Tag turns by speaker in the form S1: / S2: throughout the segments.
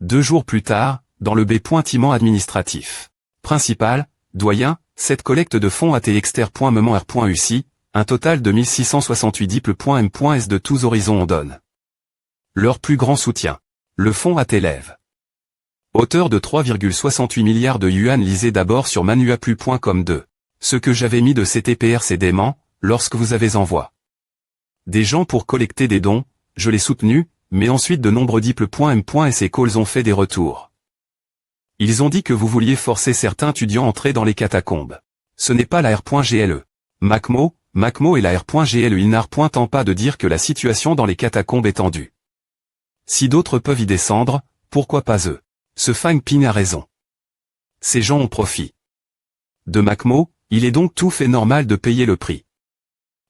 S1: 2 jours plus tard, dans le bâtiment administratif. Principal, doyen, cette collecte de fonds a été exter.mementer.uci, un total de 1668 dipl.m.s de tous horizons on donne. Leur plus grand soutien. Le fonds a élève. Hauteur de 3,68 milliards de yuan. Lisez d'abord sur manuaplu.com 2. Ce que j'avais mis de CTPR c'est dément, lorsque vous avez envoyé des gens pour collecter des dons, je l'ai soutenu, mais ensuite de nombreux dipl.m.s et calls ont fait des retours. Ils ont dit que vous vouliez forcer certains étudiants à entrer dans les catacombes. Ce n'est pas la R.GLE. Macmo et la R.GLE. Il n'arrêtent pas de dire que la situation dans les catacombes est tendue. Si d'autres peuvent y descendre, pourquoi pas eux? Ce Fang Ping a raison. Ces gens ont profit. De Macmo, il est donc tout fait normal de payer le prix.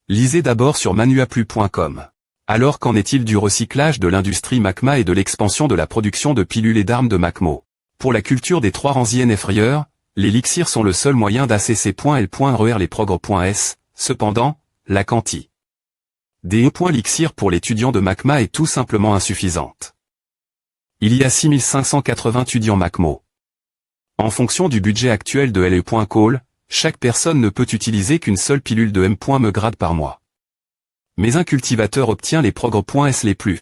S1: Lisez d'abord sur manuaplu.com. Alors qu'en est-il du recyclage de l'industrie Macma et de l'expansion de la production de pilules et d'armes de Macmo? Pour la culture des 3 rangs INF-rieurs, les elixirs sont le seul moyen d'ACC.L.RER les progrès.S, cependant, la quantité des elixir pour l'étudiant de Macma est tout simplement insuffisante. Il y a 6580 étudiants Macmo. En fonction du budget actuel de LE.Call, chaque personne ne peut utiliser qu'une seule pilule de M.Megrad par mois. Mais un cultivateur obtient les progrès.S les plus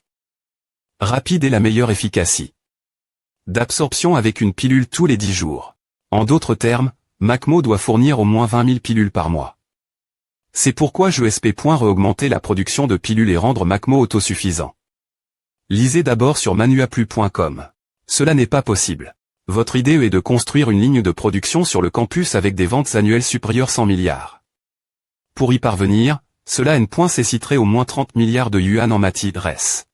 S1: rapides et la meilleure efficacité d'absorption avec une pilule tous les 10 jours. En d'autres termes, Macmo doit fournir au moins 20 000 pilules par mois. C'est pourquoi je espère réaugmenter la production de pilules et rendre Macmo autosuffisant. Lisez d'abord sur manuaplu.com. Cela n'est pas possible. Votre idée est de construire une ligne de production sur le campus avec des ventes annuelles supérieures 100 milliards. Pour y parvenir, cela nécessiterait au moins 30 milliards de yuan en matière res.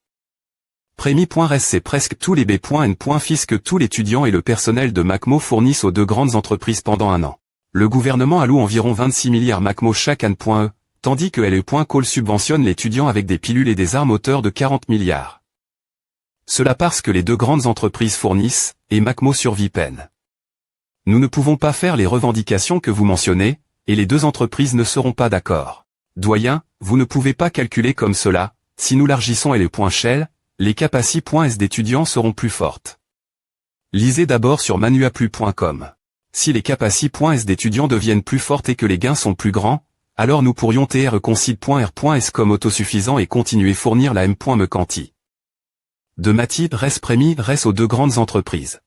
S1: Prémi.res c'est presque tous les B.N.Fils que tout l'étudiant et le personnel de Macmo fournissent aux 2 grandes entreprises pendant un an. Le gouvernement alloue environ 26 milliards Macmo chaque an.e, tandis que LE.Call subventionne l'étudiant avec des pilules et des armes hauteur de 40 milliards. Cela parce que les 2 grandes entreprises fournissent, et Macmo survit peine. Nous ne pouvons pas faire les revendications que vous mentionnez, et les 2 entreprises ne seront pas d'accord. Doyen, vous ne pouvez pas calculer comme cela, si nous largissons LE.Shell, les capacités.S d'étudiants seront plus fortes. Lisez d'abord sur manuaplu.com. Si les capacités.S d'étudiants deviennent plus fortes et que les gains sont plus grands, alors nous pourrions reconcile.R.S comme autosuffisant et continuer fournir la M.Me quanti de matière res prémis res aux 2 grandes entreprises.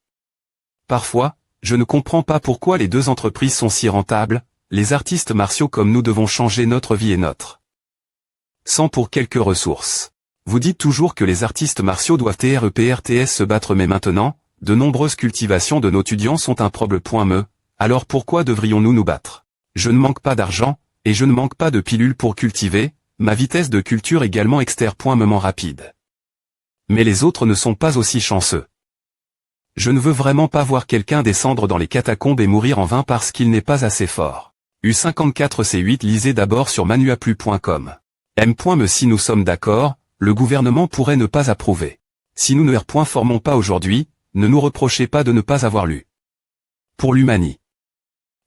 S1: Parfois, je ne comprends pas pourquoi les 2 entreprises sont si rentables, les artistes martiaux comme nous devons changer notre vie et notre sang pour quelques ressources. Vous dites toujours que les artistes martiaux doivent TREPRTS se battre mais maintenant, de nombreuses cultivations de nos étudiants sont un problème.me, alors pourquoi devrions-nous nous battre? Je ne manque pas d'argent, et je ne manque pas de pilules pour cultiver, ma vitesse de culture également exter.moment rapide. Mais les autres ne sont pas aussi chanceux. Je ne veux vraiment pas voir quelqu'un descendre dans les catacombes et mourir en vain parce qu'il n'est pas assez fort. U54C8 lisez d'abord sur manuaplu.com. M.Me si nous sommes d'accord, le gouvernement pourrait ne pas approuver. Si nous ne formons pas aujourd'hui, ne nous reprochez pas de ne pas avoir lu. Pour l'Humani.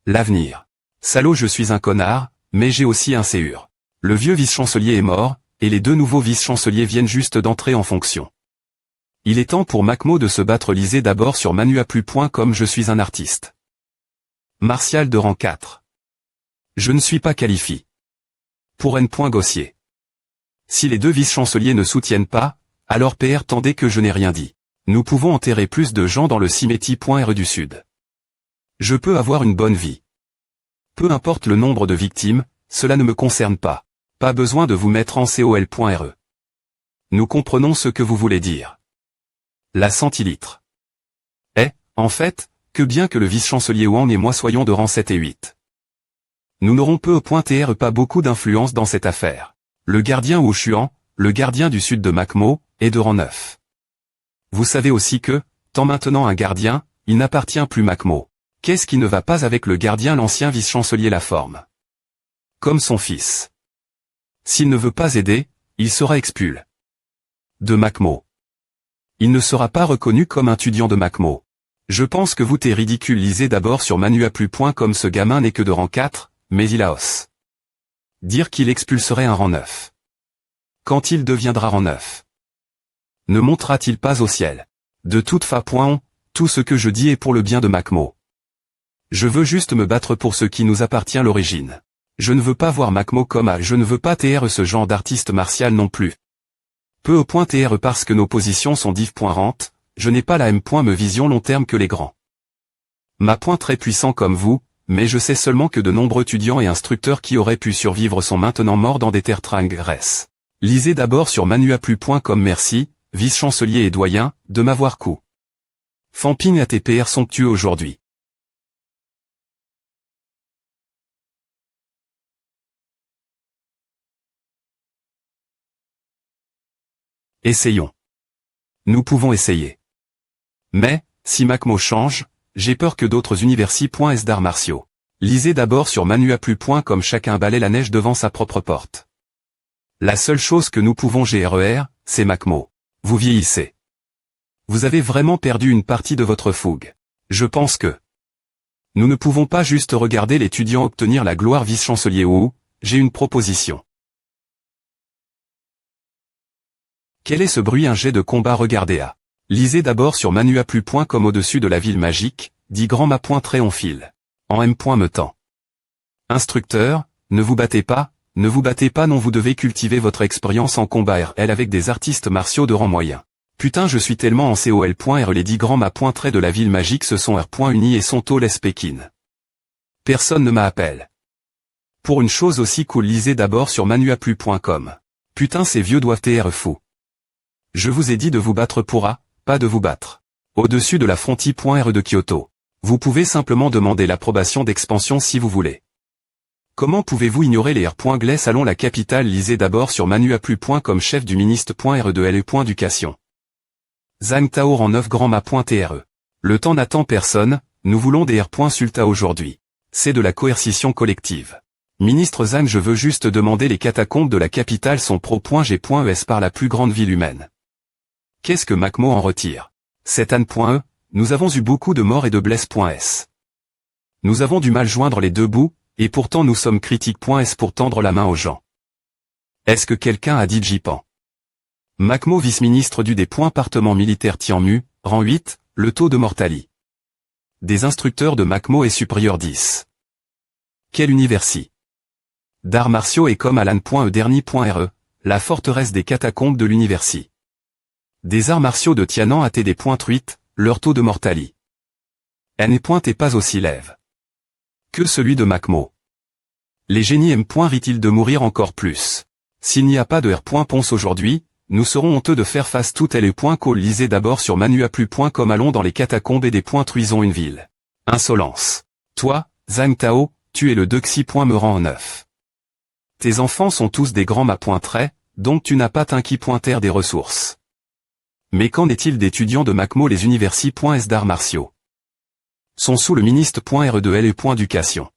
S1: L'avenir. Salaud je suis un connard, mais j'ai aussi un CUR. Le vieux vice-chancelier est mort, et les 2 nouveaux vice-chanceliers viennent juste d'entrer en fonction. Il est temps pour Macmo de se battre. Lisez d'abord sur manuaplu.com. Je suis un artiste martial de rang 4. Je ne suis pas qualifié pour N.Gossier. Si les 2 vice-chanceliers ne soutiennent pas, alors PR tendez que je n'ai rien dit. Nous pouvons enterrer plus de gens dans le cimetière.re du Sud. Je peux avoir une bonne vie. Peu importe le nombre de victimes, cela ne me concerne pas. Pas besoin de vous mettre en col.re. Nous comprenons ce que vous voulez dire. La centilitre. En fait, que bien que le vice-chancelier Wang et moi soyons de rang 7 et 8. Nous n'aurons peu.re pas beaucoup d'influence dans cette affaire. Le gardien Wu Xuan, le gardien du sud de Macmo, est de rang 9. Vous savez aussi que, tant maintenant un gardien, il n'appartient plus Macmo. Qu'est-ce qui ne va pas avec le gardien? L'ancien vice-chancelier la forme comme son fils. S'il ne veut pas aider, il sera expulsé de Macmo. Il ne sera pas reconnu comme un étudiant de Macmo. Je pense que vous t'es ridicule. Lisez d'abord sur manuaplu.com. Ce gamin n'est que de rang 4, mais il a os. Dire qu'il expulserait un rang 9. Quand il deviendra rang 9, ne montera-t-il pas au ciel? De toute façon, tout ce que je dis est pour le bien de Macmo. Je veux juste me battre pour ce qui nous appartient à l'origine. Je ne veux pas voir Macmo comme je ne veux pas ce genre d'artiste martial non plus. Peu au point parce que nos positions sont différentes, je n'ai pas la même vision long terme que les grands. Ma point très puissant comme vous, mais je sais seulement que de nombreux étudiants et instructeurs qui auraient pu survivre sont maintenant morts dans des terres transgresses. Lisez d'abord sur manuaplu.com. Merci, vice-chancelier et doyen, de m'avoir coup. Famping ATPR somptueux aujourd'hui. Essayons. Nous pouvons essayer. Mais, si Macmo change, j'ai peur que d'autres universités d'arts martiaux. Lisez d'abord sur manuaplu.com. Chacun balaie la neige devant sa propre porte. La seule chose que nous pouvons gérer, c'est Macmo. Vous vieillissez. Vous avez vraiment perdu une partie de votre fougue. Je pense que nous ne pouvons pas juste regarder l'étudiant obtenir la gloire vice-chancelier ou, j'ai une proposition. Quel est ce bruit? Un jet de combat. Regardez à. Lisez d'abord sur manuaplu.com. Au-dessus de la ville magique, dit grand ma point tréonphile. En M. Me temps. Instructeur, ne vous battez pas non, vous devez cultiver votre expérience en combat RL avec des artistes martiaux de rang moyen. Putain, je suis tellement en COL.R. Les 10 grands ma point trait de la ville magique se sont R.unis et sont all Pékin. Personne ne m'appelle. Pour une chose aussi cool, lisez d'abord sur manuaplu.com. Putain, ces vieux doivent être fous. Je vous ai dit de vous battre pour pas de vous battre. Au-dessus de la frontière.R de Kyoto. Vous pouvez simplement demander l'approbation d'expansion si vous voulez. Comment pouvez-vous ignorer les R.Glais? Allons la capitale. Lisez d'abord sur manuaplu.com. Chef du ministre.R de LE.Éducation. Zhang Tao en 9 grands ma.TRE. Le temps n'attend personne, nous voulons des R.Sulta aujourd'hui. C'est de la coercition collective. Ministre Zhang, je veux juste demander les catacombes de la capitale sont pro.G.ES par la plus grande ville humaine. Qu'est-ce que Macmo en retire? C'est Anne.E, nous avons eu beaucoup de morts et de blesses.S. Nous avons du mal joindre les deux bouts, et pourtant nous sommes critiques.S pour tendre la main aux gens. Est-ce que quelqu'un a dit Jipan? Macmo vice-ministre du département militaire Tianmu, rang 8, le taux de mortalité des instructeurs de Macmo est supérieur 10. Quelle université d'arts martiaux est comme Alan.E dernier.RE, la forteresse des catacombes de l'université des arts martiaux de Tianan a des .8, leur taux de mortalité n'est pas aussi lève que celui de Macmo. Les génies rient-ils de mourir encore plus? S'il n'y a pas de R.Ponce aujourd'hui, nous serons honteux de faire face tout les .call. Lisez d'abord sur manuaplu.com. Allons dans les catacombes et des truisons une ville. Insolence. Toi, Zhang Tao, tu es le Dexi. Me rend en 9. Tes enfants sont tous des grands ma.trait, donc tu n'as pas t'inquiéter des ressources. Mais qu'en est-il d'étudiants de Macmo? Les universités d'arts martiaux sont sous le ministre.R de LE.Éducation.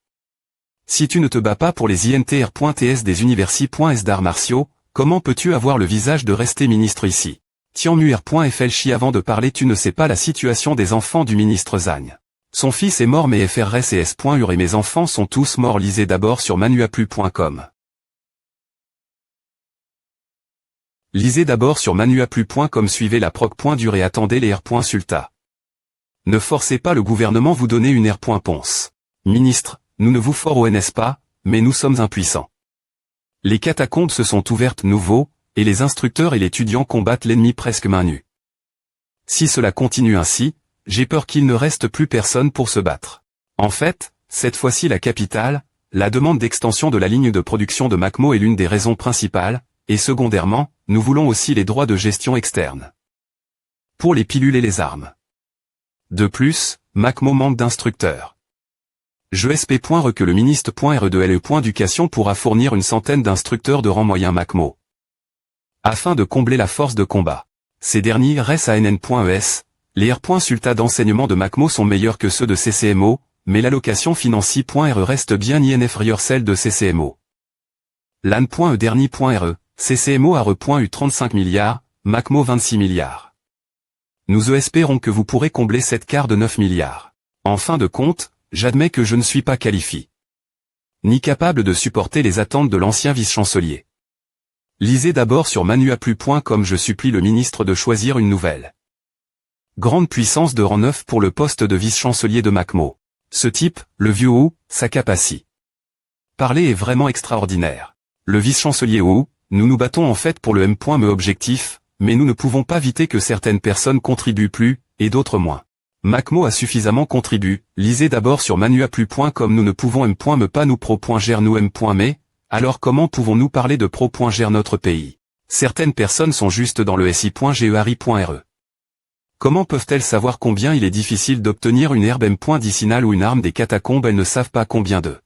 S1: Si tu ne te bats pas pour les INTR.TS des universités d'arts martiaux, comment peux-tu avoir le visage de rester ministre ici? Tianmuer.FLCHI. Avant de parler, tu ne sais pas la situation des enfants du ministre Zhang. Son fils est mort mais FRS et S.UR et mes enfants sont tous morts. Lisez d'abord sur manuaplu.com. Lisez d'abord sur manuaplu.com. Suivez la proc.dur et attendez les R.Sulta. Ne forcez pas le gouvernement vous donner une R.Ponce. Ministre, nous ne vous forçons pas, mais nous sommes impuissants. Les catacombes se sont ouvertes nouveau, et les instructeurs et l'étudiant combattent l'ennemi presque main nue. Si cela continue ainsi, j'ai peur qu'il ne reste plus personne pour se battre. En fait, cette fois-ci la capitale, la demande d'extension de la ligne de production de Macmo est l'une des raisons principales, et secondairement, nous voulons aussi les droits de gestion externe. Pour les pilules et les armes. De plus, Macmo manque d'instructeurs. Je espère que le ministre.R de LE.Éducation pourra fournir une centaine d'instructeurs de rang moyen Macmo. Afin de combler la force de combat. Ces derniers restent à NN.ES, les R.Sulta d'enseignement de Macmo sont meilleurs que ceux de CCMO, mais l'allocation financier.RE reste bien inférieure celle de CCMO. LAN.E dernier.RE, CCMO a R.U 35 milliards, Macmo 26 milliards. Nous espérons que vous pourrez combler cette quart de 9 milliards. En fin de compte, j'admets que je ne suis pas qualifié, ni capable de supporter les attentes de l'ancien vice-chancelier. Lisez d'abord sur manuaplu.com. Je supplie le ministre de choisir une nouvelle Grande puissance de rang 9 pour le poste de vice-chancelier de Macmo. Ce type, le vieux Wu, sa capacité. Parler est vraiment extraordinaire. Le vice-chancelier Wu, nous nous battons en fait pour le M.me objectif, mais nous ne pouvons pas éviter que certaines personnes contribuent plus, et d'autres moins. Macmo a suffisamment contribué, lisez d'abord sur manuaplu.com. Nous ne pouvons M.me pas nous pro.ger nous M.me, alors comment pouvons-nous parler de pro.ger notre pays? Certaines personnes sont juste dans le si.geri.re. Comment peuvent-elles savoir combien il est difficile d'obtenir une herbe M.dicinale ou une arme des catacombes? Elles ne savent pas combien de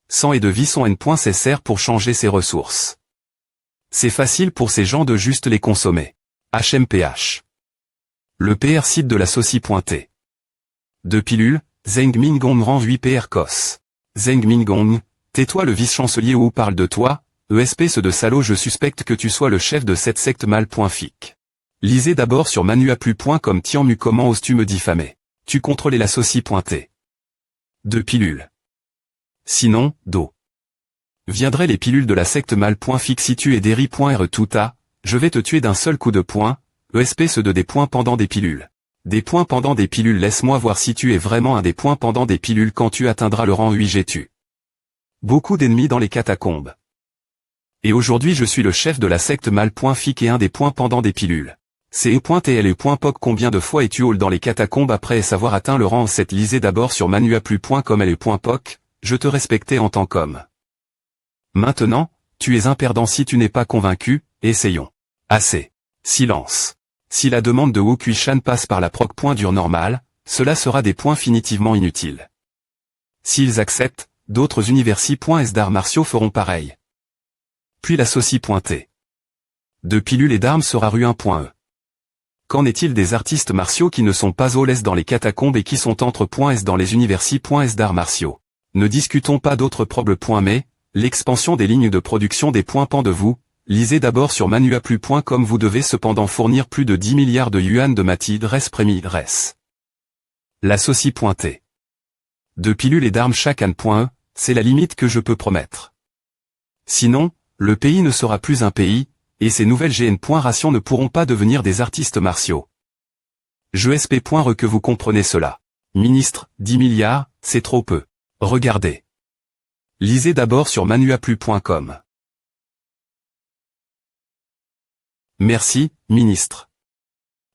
S1: sang et de vie sont nécessaires pour changer ces ressources. C'est facile pour ces gens de juste les consommer. HMPH. Le PR site de la Soci.t. De pilules, Zheng Mingong rend 8 PR cos. Zheng Mingong, tais-toi, le vice-chancelier Wu parle de toi, espèce de salaud, je suspecte que tu sois le chef de cette secte mal.fic. Lisez d'abord sur manuaplu.com. Tianmu, comment oses-tu me diffamer? Tu contrôlais la Soci.t. De pilules. Sinon, d'eau. Viendraient les pilules de la secte mal.fic si tu es deri.re tout à, je vais te tuer d'un seul coup de poing, espèce de des points pendant des pilules. Des points pendant des pilules, laisse-moi voir si tu es vraiment un des points pendant des pilules quand tu atteindras le rang 8. J'ai tué beaucoup d'ennemis dans les catacombes. Et aujourd'hui je suis le chef de la secte mal.fic et un des points pendant des pilules. C'est e.tl et e.poc. Combien de fois es-tu all dans les catacombes après avoir atteint le rang 7? Lisez d'abord sur manuaplu.com et e.poc. Je te respectais en tant qu'homme. Maintenant, tu es un perdant si tu n'es pas convaincu, essayons. Assez. Silence. Si la demande de Wu Kuishan passe par la proc.dur normale, cela sera des points finitivement inutiles. S'ils acceptent, d'autres universi.s d'arts martiaux feront pareil. Puis la Soci.t. De pilules et d'armes sera rue 1.e. Qu'en est-il des artistes martiaux qui ne sont pas au l'aise dans les catacombes et qui sont entre .s dans les universi.s d'arts martiaux? Ne discutons pas d'autres problèmes. Mais, l'expansion des lignes de production des points pend de vous, lisez d'abord sur manuaplu.com. Vous devez cependant fournir plus de 10 milliards de yuan de matières res prémis res. La Soci.t. De pilules et d'armes chaque an.e, c'est la limite que je peux promettre. Sinon, le pays ne sera plus un pays, et ces nouvelles GN.rations ne pourront pas devenir des artistes martiaux. Je sp.re que vous comprenez cela. Ministre, 10 milliards, c'est trop peu. Regardez. Lisez d'abord sur manuaplu.com. Merci, ministre.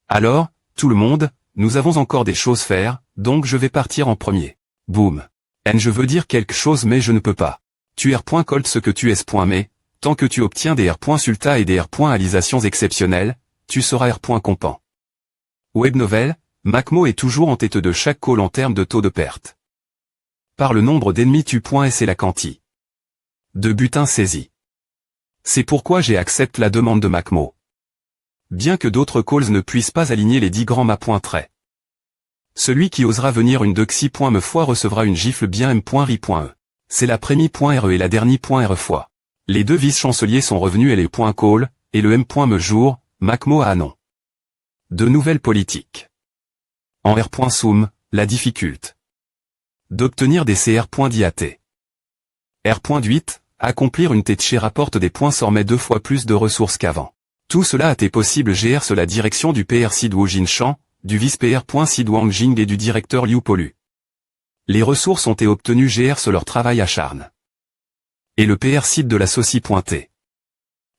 S1: Alors, tout le monde, nous avons encore des choses à faire, donc je vais partir en premier. Boum. Je veux dire quelque chose mais je ne peux pas. Tu r.colt ce que tu es. Mais, tant que tu obtiens des r.sulta et des r.alisations exceptionnelles, tu seras r.compant. Web novel, Macmo est toujours en tête de chaque call en termes de taux de perte. Par le nombre d'ennemis tu.s et la quanti de butin saisi. C'est pourquoi j'ai accepté la demande de Macmo. Bien que d'autres calls ne puissent pas aligner les 10 grands ma.trait. Celui qui osera venir une de xi.me fois recevra une gifle bien m.ri.e. C'est la prémie.re et la dernière.re fois. Les deux vice-chanceliers sont revenus et les .call, et le m.me jour, Macmo a non. De nouvelles politiques. En r.soum, la difficulté d'obtenir des cr.diat. R.8, accomplir une tête rapporte des points sans met 2 fois plus de ressources qu'avant. Tout cela a été possible grâce à la direction du PR Sidwo Jinshan, du vice-PR. Sidwang Jing et du directeur Liu Polu. Les ressources ont été obtenues grâce à leur travail acharné. Et le PR site de la Soci.t.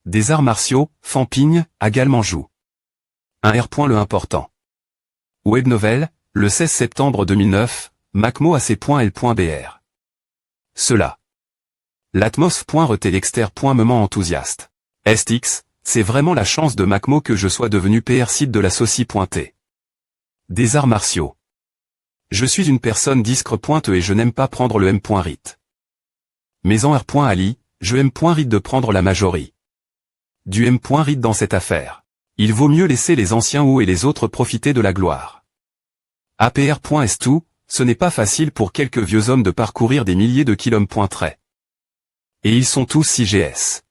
S1: Des arts martiaux, Fanping, également joue. Un R. Le important. Web novel, le 16 septembre 2009, Macmo ac.l.br. Cela. L'atmos.retelexter.moment enthousiaste. STX, c'est vraiment la chance de Macmo que je sois devenu PR site de la Soci.t. Des arts martiaux. Je suis une personne discrète et je n'aime pas prendre le M.rit. Mais en R.ali, je M.rit de prendre la majorie. Du M.rit dans cette affaire. Il vaut mieux laisser les anciens ou et les autres profiter de la gloire. APR.S2, ce n'est pas facile pour quelques vieux hommes de parcourir des milliers de kilomètres. Et ils sont tous 6GS.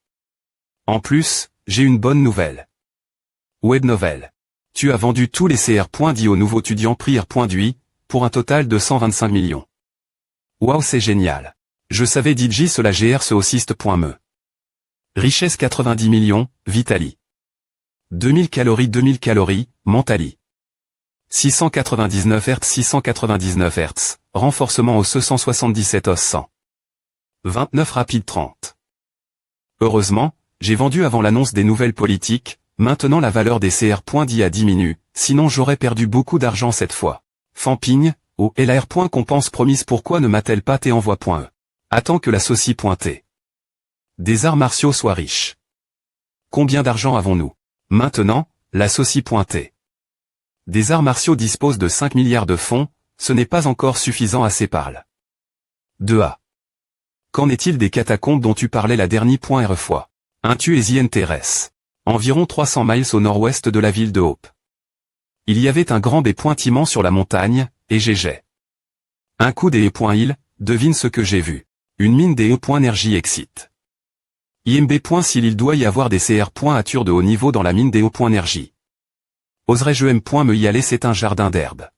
S1: En plus, j'ai une bonne nouvelle. Web novel. Tu as vendu tous les CR.dit au nouveau étudiant prix R.dui, pour un total de 125 millions. Waouh, c'est génial. Je savais DJ cela gr ce haussiste.me. Richesse 90 millions, Vitali. 2000 calories, Mentali. 699 Hz 699 Hz, renforcement osseux 177 os 100. 29 rapide 30. Heureusement, j'ai vendu avant l'annonce des nouvelles politiques, maintenant la valeur des CR.10 a diminué, sinon j'aurais perdu beaucoup d'argent cette fois. Fampigne, oh, et la R. compense promise pourquoi ne m'a-t-elle pas T envoie.e. Attends que la saucie.t. Des arts martiaux soient riches. Combien d'argent avons-nous? Maintenant, la saucie.t. Des arts martiaux disposent de 5 milliards de fonds, ce n'est pas encore suffisant assez parle. 2a. Qu'en est-il des catacombes dont tu parlais la dernière fois? Tu es INTRS. Environ 300 miles au nord-ouest de la ville de Hope. Il y avait un grand pointiment sur la montagne, et j'ai. Un coup des E.il, devine ce que j'ai vu. Une mine des E.énergie excite. IMB. S'il il doit y avoir des CR.ature de haut niveau dans la mine des E.énergie. Oserais-je me y aller? C'est un jardin d'herbe.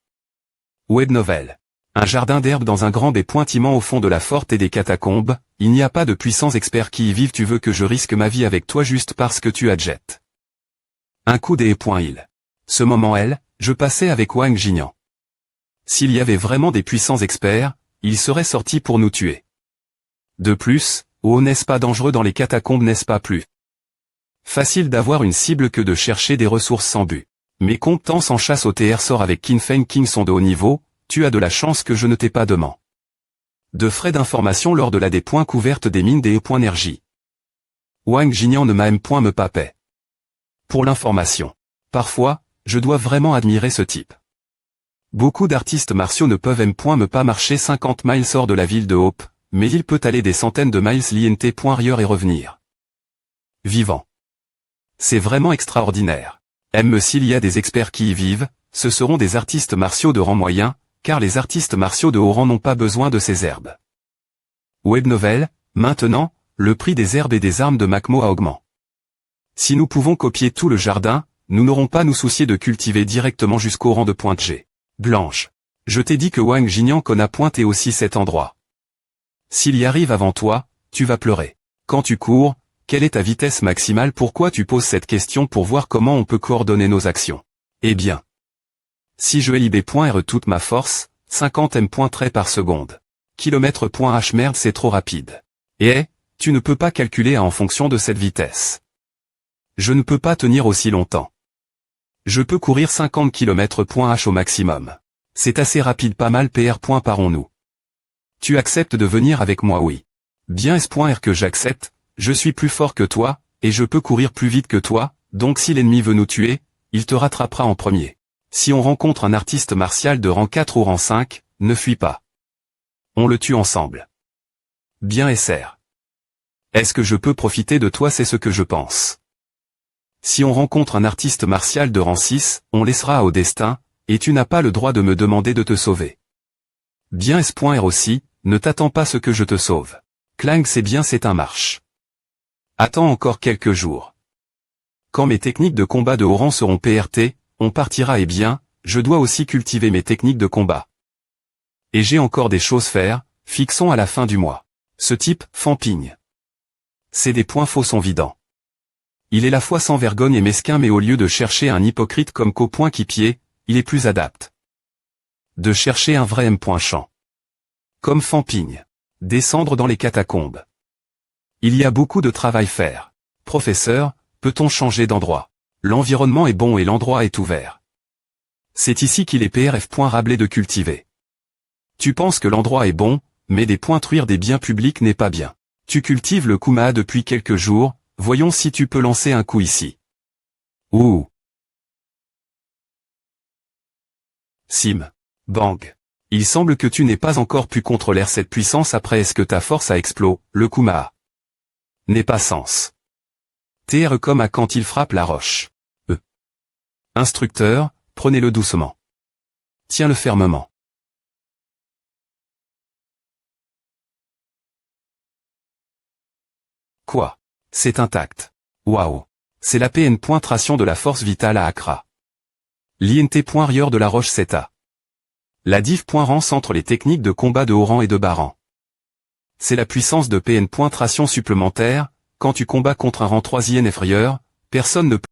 S1: Web novel. Un jardin d'herbe dans un grand pointiment au fond de la forte et des catacombes, il n'y a pas de puissants experts qui y vivent. Tu veux que je risque ma vie avec toi juste parce que tu as jet. Un coup des E.il. Ce moment je passais avec Wang Jinian. S'il y avait vraiment des puissants experts, ils seraient sortis pour nous tuer. De plus, n'est-ce pas dangereux dans les catacombes, n'est-ce pas plus facile d'avoir une cible que de chercher des ressources sans but. Mes compétences en chasse au TR sort avec Qin Feng King sont de haut niveau, tu as de la chance que je ne t'ai pas demandé de frais d'information lors de la couverte des mines des E.énergie. Wang Jinian ne m'a me papait. Pour l'information. Parfois, je dois vraiment admirer ce type. Beaucoup d'artistes martiaux ne peuvent me pas marcher 50 miles hors de la ville de Hope, mais il peut aller des centaines de miles l'INT. Et revenir. Vivant. C'est vraiment extraordinaire. S'il y a des experts qui y vivent, ce seront des artistes martiaux de rang moyen, car les artistes martiaux de haut rang n'ont pas besoin de ces herbes. Web novel, maintenant, le prix des herbes et des armes de Macmo a augmenté. Si nous pouvons copier tout le jardin, nous n'aurons pas à nous soucier de cultiver directement jusqu'au rang de pointe G. Blanche. Je t'ai dit que Wang Jinian a pointé aussi cet endroit. S'il y arrive avant toi, tu vas pleurer. Quand tu cours, quelle est ta vitesse maximale? Pourquoi tu poses cette question? Pour voir comment on peut coordonner nos actions. Eh bien. Si je LIB.R toute ma force, 50 m/trait par seconde. Kilomètre.h merde c'est trop rapide. Et tu ne peux pas calculer en fonction de cette vitesse. Je ne peux pas tenir aussi longtemps. Je peux courir 50 km/h au maximum. C'est assez rapide, pas mal PR. Parons-nous. Tu acceptes de venir avec moi? Oui. Bien S.R que j'accepte, je suis plus fort que toi, et je peux courir plus vite que toi, donc si l'ennemi veut nous tuer, il te rattrapera en premier. Si on rencontre un artiste martial de rang 4 ou rang 5, ne fuis pas. On le tue ensemble. Bien SR. Est-ce que je peux profiter de toi? C'est ce que je pense. Si on rencontre un artiste martial de rang 6, on laissera au destin, et tu n'as pas le droit de me demander de te sauver. Bien S.R aussi, ne t'attends pas ce que je te sauve. Clang c'est bien, c'est un marche. Attends encore quelques jours. Quand mes techniques de combat de haut rang seront PRT, on partira et bien, je dois aussi cultiver mes techniques de combat. Et j'ai encore des choses faire, fixons à la fin du mois. Ce type, Fampigne. C'est des points faux sont vidants. Il est la fois sans vergogne et mesquin, mais au lieu de chercher un hypocrite comme copoint qui pied, il est plus adapte de chercher un vrai champ. Comme Fampigne. Descendre dans les catacombes. Il y a beaucoup de travail faire. Professeur, peut-on changer d'endroit? L'environnement est bon et l'endroit est ouvert. C'est ici qu'il est PRF. Rablé de cultiver. Tu penses que l'endroit est bon, mais truire des biens publics n'est pas bien. Tu cultives le Kumaha depuis quelques jours, voyons si tu peux lancer un coup ici. Ouh. Sim. Bang. Il semble que tu n'aies pas encore pu contrôler cette puissance. Après, est-ce que ta force a explosé? Le Kumaha n'est pas sens. TR comme à quand il frappe la roche. Instructeur, prenez-le doucement. Tiens-le fermement. Quoi? C'est intact. Waouh. C'est la pénétration de la force vitale à Accra. L'INT. Rieur de la roche Zeta. La div. Rance entre les techniques de combat de haut rang et de bas rang. C'est la puissance de pénétration supplémentaire, quand tu combats contre un rang 3 IN inférieur, personne ne peut